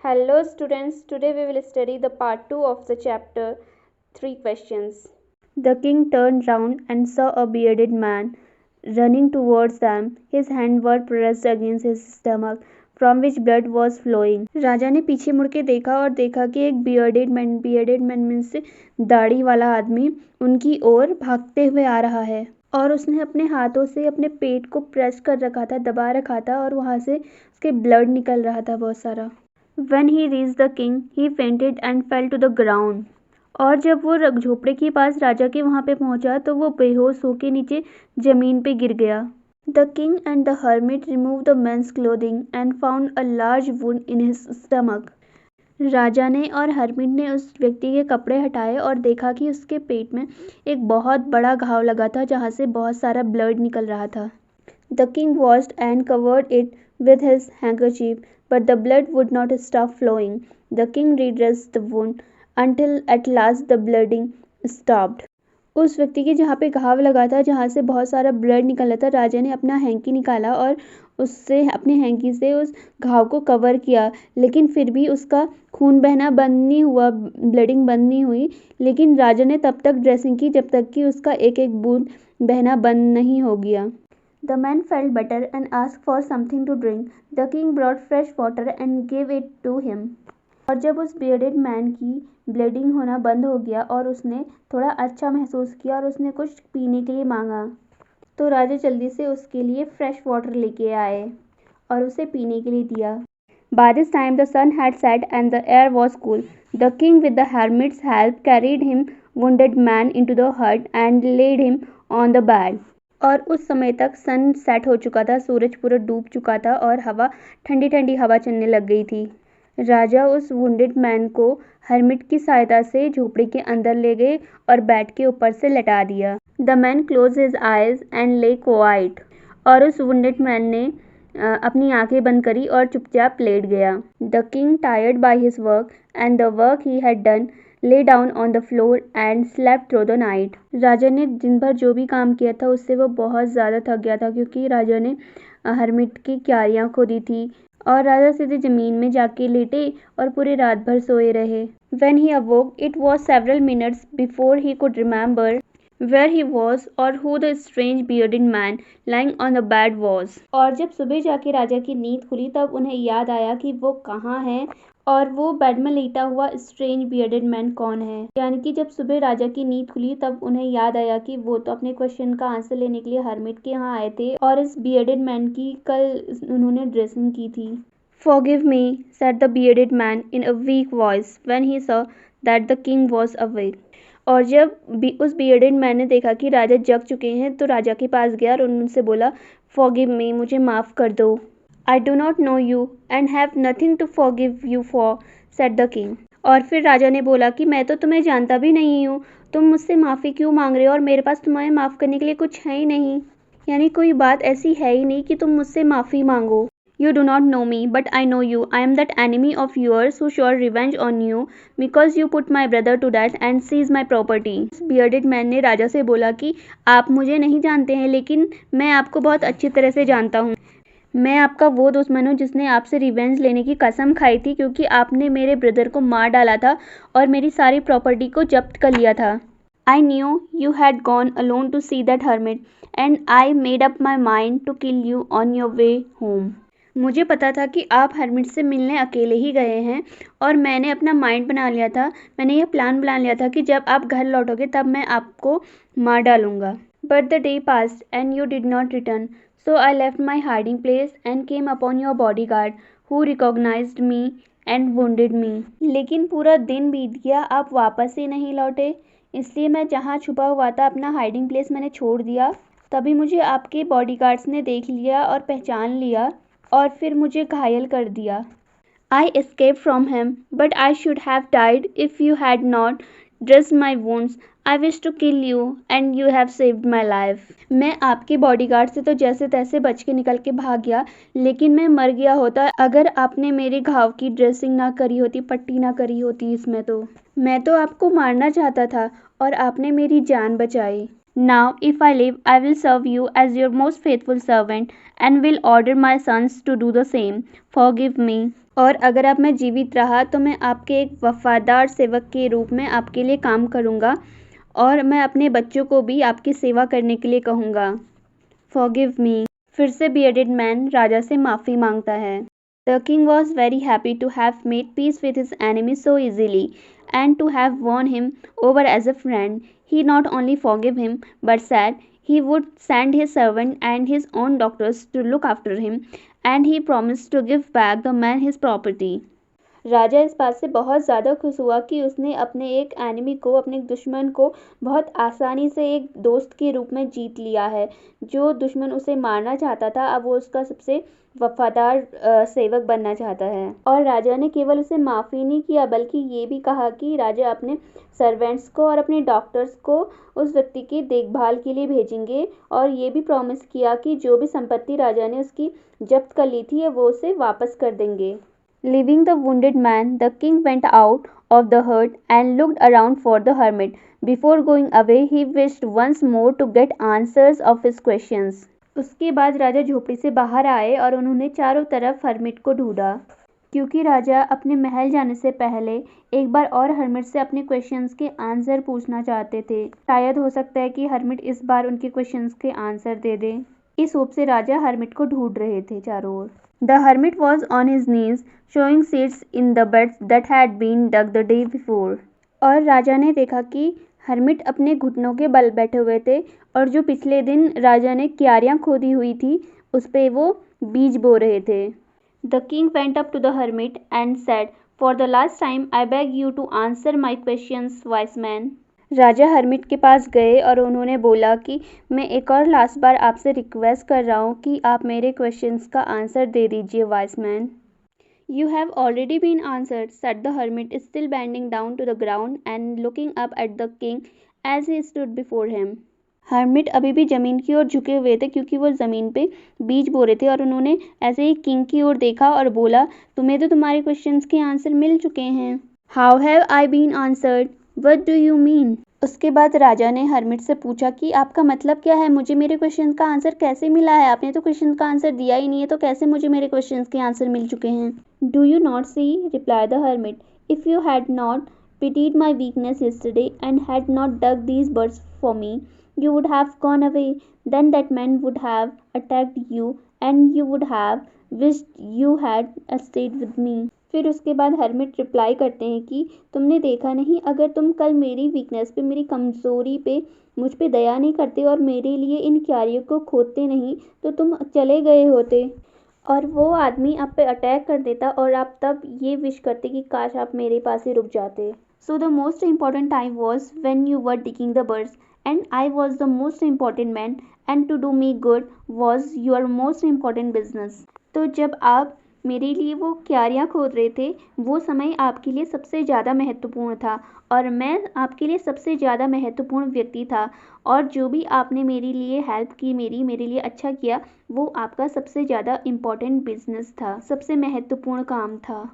Hello students, today we will study the part 2 of the chapter 3 questions. The king turned round and saw a bearded man running towards them. His hands were pressed against his stomach from which blood was flowing. राजा ने पीछे मुड़ के देखा और देखा कि एक bearded man means दाढ़ी वाला आदमी उनकी ओर भागते हुए आ रहा है और उसने अपने हाथों से अपने पेट को प्रेस कर रखा था, दबा रखा था और वहाँ से उसके ब्लड निकल रहा था बहुत सारा. When he reached the king, he fainted and fell to the ground. और जब वो झोपड़े के पास राजा के वहाँ पे पहुँचा तो वो बेहोश होके नीचे जमीन पे गिर गया. The king and the hermit removed the man's clothing and found a large wound in his stomach. राजा ने और हरमिट ने उस व्यक्ति के कपड़े हटाए और देखा कि उसके पेट में एक बहुत बड़ा घाव लगा था जहाँ से बहुत सारा ब्लड निकल रहा था. The king washed and covered it with his handkerchief, but the blood would not stop flowing. The king redressed the wound until at last the bleeding stopped. उस व्यक्ति के जहाँ पे घाव लगा था, जहाँ से बहुत सारा ब्लड निकल रहा था, राजा ने अपना हैंकी निकाला और उससे अपने हैंकी से उस घाव को कवर किया, लेकिन फिर भी उसका खून बहना बंद नहीं हुआ, ब्लीडिंग बंद नहीं हुई. लेकिन राजा ने तब तक ड्रेसिंग की जब तक कि उसका एक एक बूंद बहना बंद नहीं हो गया. The man felt better and asked for something to drink. The king brought fresh water and gave it to him. और जब उस bearded man की ब्लीडिंग होना बंद हो गया और उसने थोड़ा अच्छा महसूस किया और उसने कुछ पीने के लिए मांगा, तो राजा जल्दी से उसके लिए फ्रेश वाटर लेके आए और उसे पीने के लिए दिया. By this time the sun had set and the air was cool. The king with the hermit's help carried him wounded man into the hut and laid him on the bed. और उस समय तक सन set हो चुका था, सूरज पूरा डूब चुका था और हवा ठंडी ठंडी हवा चलने लग गई थी. राजा उस वुंडेड मैन को हर्मिट की सहायता से झोपड़ी के अंदर ले गए और बेड के ऊपर से लटा दिया. The man close his eyes and ले क्वाइट. और उस वुंडेड मैन ने अपनी आंखें बंद करी और चुपचाप लेट गया. The king tired by his work and the work he had done lay down on the floor and slept through the night. राजा ने दिन भर जो भी काम किया था उससे वो बहुत ज़्यादा थक गया था क्योंकि राजा ने हरमिट की क्यारियाँ खोदी थी और राजा सीधे ज़मीन में जाके लेटे और पूरी रात भर सोए रहे. When he awoke, it was several minutes before he could remember where he was or who the strange bearded man lying on the bed was. और जब सुबह जाके राजा की नींद खुली तब उन्हें याद आया कि वो कहाँ हैं और वो बेड में लेटा हुआ स्ट्रेंज बियर्डेड मैन कौन है. यानी कि जब सुबह राजा की नींद खुली तब उन्हें याद आया कि वो तो अपने क्वेश्चन का आंसर लेने के लिए हरमिट के यहाँ आए थे और इस बियर्डेड मैन की कल उन्होंने ड्रेसिंग की थी. Forgive me, said the bearded man in a weak voice when he saw that the king was awake. और जब उस बियर्डेड मैन ने देखा कि राजा जग चुके हैं तो राजा के पास गया और उनसे बोला, Forgive me, मुझे माफ़ कर दो. I do not know you and have nothing to forgive you for, said the king. और फिर राजा ने बोला कि मैं तो तुम्हें जानता भी नहीं हूँ, तुम मुझसे माफ़ी क्यों मांग रहे हो और मेरे पास तुम्हें माफ़ करने के लिए कुछ है ही नहीं. यानी कोई बात ऐसी है ही नहीं कि तुम मुझसे माफ़ी मांगो. You do not know me, but I know you. I am that enemy of yours who swore revenge on you because you put my brother to death and seized my property. Bearded man ने राजा से बोला कि आप मुझे नहीं जानते हैं लेकिन मैं आपको बहुत अच्छी तरह से जानता हूँ. मैं आपका वो दुश्मन हूँ जिसने आपसे रिवेंज लेने की कसम खाई थी क्योंकि आपने मेरे ब्रदर को मार डाला था और मेरी सारी प्रॉपर्टी को जब्त कर लिया था. I knew you had gone alone to see that hermit and I made up my mind to kill you on your way home. मुझे पता था कि आप हरमिट से मिलने अकेले ही गए हैं और मैंने अपना माइंड बना लिया था, मैंने यह प्लान बना लिया था कि जब आप घर लौटोगे तब मैं आपको मार डालूंगा. But the day passed and you did not return. So I left my hiding place and came upon your bodyguard who recognized me and wounded me. लेकिन पूरा दिन बीत गया, आप वापस ही नहीं लौटे, इसलिए मैं जहाँ छुपा हुआ था अपना हाइडिंग प्लेस मैंने छोड़ दिया. तभी मुझे आपके बॉडीगार्ड्स ने देख लिया और पहचान लिया और फिर मुझे घायल कर दिया. I escaped from him, but I should have died if you had not dressed my wounds. I wish to kill you and you have saved my life. मैं आपके बॉडीगार्ड से तो जैसे तैसे बच के निकल के भाग गया लेकिन मैं मर गया होता अगर आपने मेरे घाव की ड्रेसिंग ना करी होती, पट्टी ना करी होती इसमें. तो मैं तो आपको मारना चाहता था और आपने मेरी जान बचाई. Now if I live I will serve you as your most faithful servant and will order my sons to do the same. Forgive me. और अगर आप मैं जीवित रहा तो मैं आपके एक वफादार सेवक के रूप में आपके लिए काम करूँगा और मैं अपने बच्चों को भी आपकी सेवा करने के लिए कहूँगा। Forgive me. फिर से बियर्डेड मैन राजा से माफ़ी मांगता है। The king was very happy to have made peace with his enemy so easily and to have won him over as a friend. He not only forgave him but said he would send his servant and his own doctors to look after him, and he promised to give back the man his property. राजा इस बात से बहुत ज़्यादा खुश हुआ कि उसने अपने एक एनिमी को, अपने दुश्मन को बहुत आसानी से एक दोस्त के रूप में जीत लिया है। जो दुश्मन उसे मारना चाहता था, अब वो उसका सबसे वफादार सेवक बनना चाहता है। और राजा ने केवल उसे माफ़ी नहीं किया बल्कि ये भी कहा कि राजा अपने सर्वेंट्स को और अपने डॉक्टर्स को उस व्यक्ति की देखभाल के लिए भेजेंगे, और ये भी प्रॉमिस किया कि जो भी संपत्ति राजा ने उसकी जब्त कर ली थी वो उसे वापस कर देंगे। Leaving the wounded man, the king went out of the hut and looked around for the hermit. Before going away, he wished once more to get answers of his questions. उसके बाद राजा झोपड़ी से बाहर आए और उन्होंने चारों तरफ हर्मिट को ढूंढा, क्योंकि राजा अपने महल जाने से पहले एक बार और हर्मिट से अपने क्वेश्चंस के आंसर पूछना चाहते थे। शायद हो सकता है कि हर्मिट इस बार उनके क्वेश्चंस के आंसर दे दे। इस होप से राजा हर्मिट को ढूंढ रहे थे चारों ओर। The hermit was on his knees, showing seeds in the beds that had been dug the day before. और राजा ने देखा कि हर्मिट अपने घुटनों के बल बैठे हुए थे और जो पिछले दिन राजा ने क्यारियां खोदी हुई थी उस पे वो बीज बो रहे थे। The king went up to the hermit and said, "For the last time I beg you to answer my questions, wise man." Raja hermit के पास गए और उन्होंने बोला कि मैं एक और लास्ट बार आपसे रिक्वेस्ट कर रहा हूँ कि आप मेरे क्वेश्चंस का आंसर दे दीजिए, vice man. You have already been answered, said the hermit, still bending down to the ground and looking up at the king as he stood before him. Hermit अभी भी ज़मीन की ओर झुके हुए थे क्योंकि वो ज़मीन पे बीज बो रहे थे और उन्होंने ऐसे ही किंग की ओर देखा और बोला, तुम्हें तो तुम्हारे क्वेश्चंस के आंसर मिल चुके हैं। How have I been answered? What do you mean? उसके बाद राजा ने हर्मिट से पूछा कि आपका मतलब क्या है, मुझे मेरे क्वेश्चन का आंसर कैसे मिला है? आपने तो क्वेश्चन का आंसर दिया ही नहीं है, तो कैसे मुझे मेरे क्वेश्चन के आंसर मिल चुके हैं? Do you not see, reply the hermit, if you had not pitied my weakness yesterday and had not dug these birds for me, you would have gone away. Then that man would have attacked you and you would have wished you had stayed with me. फिर उसके बाद hermit reply करते हैं कि तुमने देखा नहीं, अगर तुम कल मेरी वीकनेस पे, मेरी कमज़ोरी पे मुझ पे दया नहीं करते और मेरे लिए इन क्यारियों को खोदते नहीं तो तुम चले गए होते और वो आदमी आप पे अटैक कर देता और आप तब ये विश करते कि काश आप मेरे पास ही रुक जाते। So the most important time was when you were digging the birds and I was the most important man, and to do me good was your most important business. तो जब आप मेरे लिए वो क्यारियाँ खोद रहे थे वो समय आपके लिए सबसे ज़्यादा महत्वपूर्ण था और मैं आपके लिए सबसे ज़्यादा महत्वपूर्ण व्यक्ति था, और जो भी आपने मेरे लिए हेल्प की, मेरे लिए अच्छा किया, वो आपका सबसे ज़्यादा इम्पोर्टेंट बिजनेस था, सबसे महत्वपूर्ण काम था।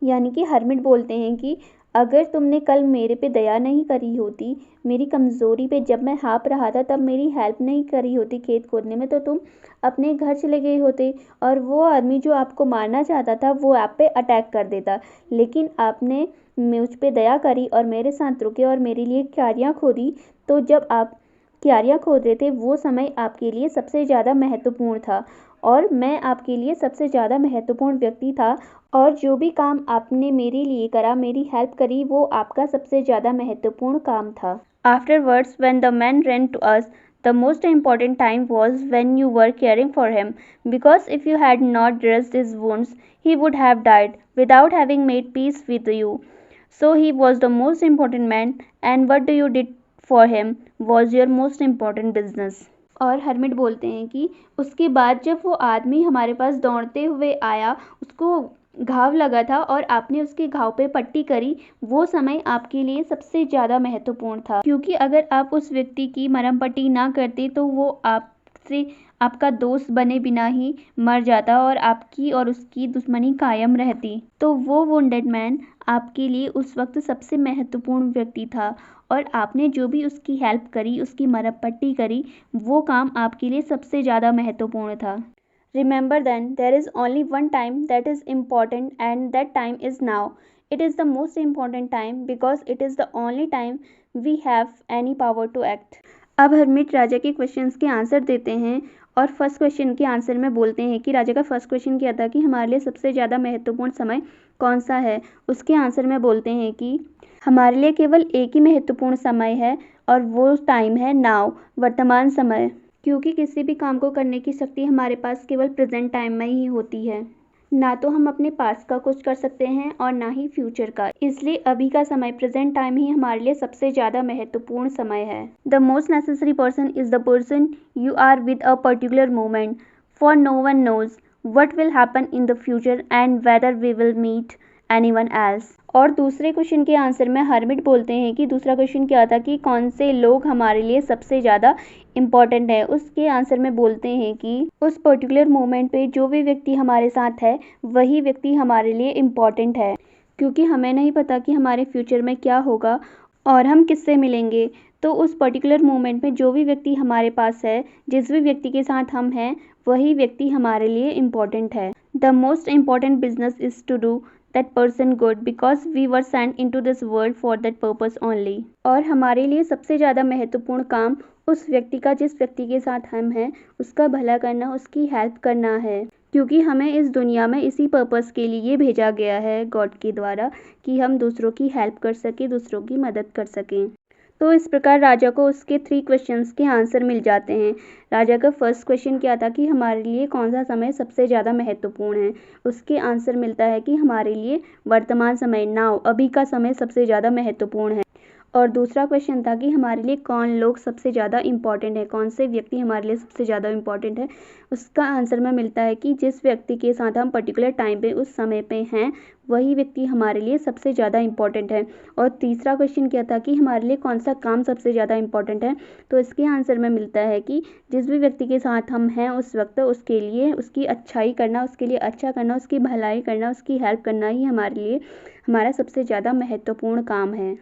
यानी कि हर्मिट बोलते हैं कि अगर तुमने कल मेरे पे दया नहीं करी होती, मेरी कमज़ोरी पे जब मैं हाँप रहा था तब मेरी हेल्प नहीं करी होती खेत खोदने में, तो तुम अपने घर चले गए होते और वो आदमी जो आपको मारना चाहता था वो आप पे अटैक कर देता। लेकिन आपने मुझ पे दया करी और मेरे साथ रुके और मेरे लिए क्यारियाँ खोदी, तो जब आप क्यारियाँ खोद रहे थे वो समय आपके लिए सबसे ज़्यादा महत्वपूर्ण था और मैं आपके लिए सबसे ज़्यादा महत्वपूर्ण व्यक्ति था, और जो भी काम आपने मेरे लिए करा, मेरी हेल्प करी, वो आपका सबसे ज़्यादा महत्वपूर्ण काम था। Afterwards, when the man ran to us, the most important time was when you were caring for him, because if you had not dressed his wounds, he would have died without having made peace with you. So he was the most important man, and what you did for him was your most important business. और hermit बोलते हैं कि उसके बाद जब वो आदमी हमारे पास दौड़ते हुए आया, उसको घाव लगा था और आपने उसके घाव पे पट्टी करी, वो समय आपके लिए सबसे ज़्यादा महत्वपूर्ण था, क्योंकि अगर आप उस व्यक्ति की मरहम पट्टी ना करते तो वो आपसे आपका दोस्त बने बिना ही मर जाता और आपकी और उसकी दुश्मनी कायम रहती। तो वो वुंडेड मैन आपके लिए उस वक्त सबसे महत्वपूर्ण व्यक्ति था और आपने जो भी उसकी हेल्प करी, उसकी मरहम पट्टी करी, वो काम आपके लिए सबसे ज़्यादा महत्वपूर्ण था। Remember then, there is only one time that is important and that time is now. It is the most important time because it is the only time we have any power to act. अब hermit राजा के questions के answer देते हैं और first question के answer में बोलते हैं कि राजा का फर्स्ट क्वेश्चन क्या था कि हमारे लिए सबसे ज़्यादा महत्वपूर्ण समय कौन सा है। उसके आंसर में बोलते हैं कि हमारे लिए केवल एक ही महत्वपूर्ण समय है और वो टाइम है नाउ, वर्तमान समय, क्योंकि किसी भी काम को करने की शक्ति हमारे पास केवल प्रेजेंट टाइम में ही होती है। ना तो हम अपने पास्ट का कुछ कर सकते हैं और ना ही फ्यूचर का, इसलिए अभी का समय, प्रेजेंट टाइम ही हमारे लिए सबसे ज़्यादा महत्वपूर्ण समय है। The most necessary person is the person you are with a particular moment, for no one knows what will happen in the future and whether we will meet anyone else। और दूसरे question के answer में hermit बोलते हैं कि दूसरा question क्या था कि कौन से लोग हमारे लिए सबसे ज़्यादा इम्पॉर्टेंट है। उसके आंसर में बोलते हैं कि उस पर्टिकुलर मोमेंट पे जो भी व्यक्ति हमारे साथ है वही व्यक्ति हमारे लिए इम्पॉर्टेंट है, क्योंकि हमें नहीं पता कि हमारे फ्यूचर में क्या होगा और हम किससे मिलेंगे। तो उस पर्टिकुलर मोमेंट में जो भी व्यक्ति हमारे पास है, जिस भी व्यक्ति के साथ हम हैं, वही व्यक्ति हमारे लिए इम्पॉर्टेंट है। The most important business is to do that person good because we were sent into this world for that purpose only. और हमारे लिए सबसे ज़्यादा महत्वपूर्ण काम उस व्यक्ति का, जिस व्यक्ति के साथ हम हैं, उसका भला करना, उसकी हेल्प करना है, क्योंकि हमें इस दुनिया में इसी पर्पस के लिए भेजा गया है गॉड के द्वारा कि हम दूसरों की हेल्प कर सकें, दूसरों की मदद कर सकें। तो इस प्रकार राजा को उसके 3 क्वेश्चंस के आंसर मिल जाते हैं। राजा का फर्स्ट क्वेश्चन क्या था कि हमारे लिए कौन सा समय सबसे ज़्यादा महत्वपूर्ण है। उसके आंसर मिलता है कि हमारे लिए वर्तमान समय, नाउ, अभी का समय सबसे ज़्यादा महत्वपूर्ण है। और दूसरा क्वेश्चन था कि हमारे लिए कौन लोग सबसे ज़्यादा इम्पॉर्टेंट है, कौन से व्यक्ति हमारे लिए सबसे ज़्यादा इम्पॉर्टेंट है। उसका आंसर में मिलता है कि जिस व्यक्ति के साथ हम पर्टिकुलर टाइम पे, उस समय पे हैं, वही व्यक्ति हमारे लिए सबसे ज़्यादा इम्पॉर्टेंट है। और तीसरा क्वेश्चन क्या था कि हमारे लिए कौन सा काम सबसे ज़्यादा इम्पॉर्टेंट है। तो इसके आंसर में मिलता है कि जिस भी व्यक्ति के साथ हम हैं उस वक्त, उसके लिए उसकी अच्छाई करना, उसके लिए अच्छा करना, उसकी भलाई करना, उसकी हेल्प करना ही हमारे लिए हमारा सबसे ज़्यादा महत्वपूर्ण काम है।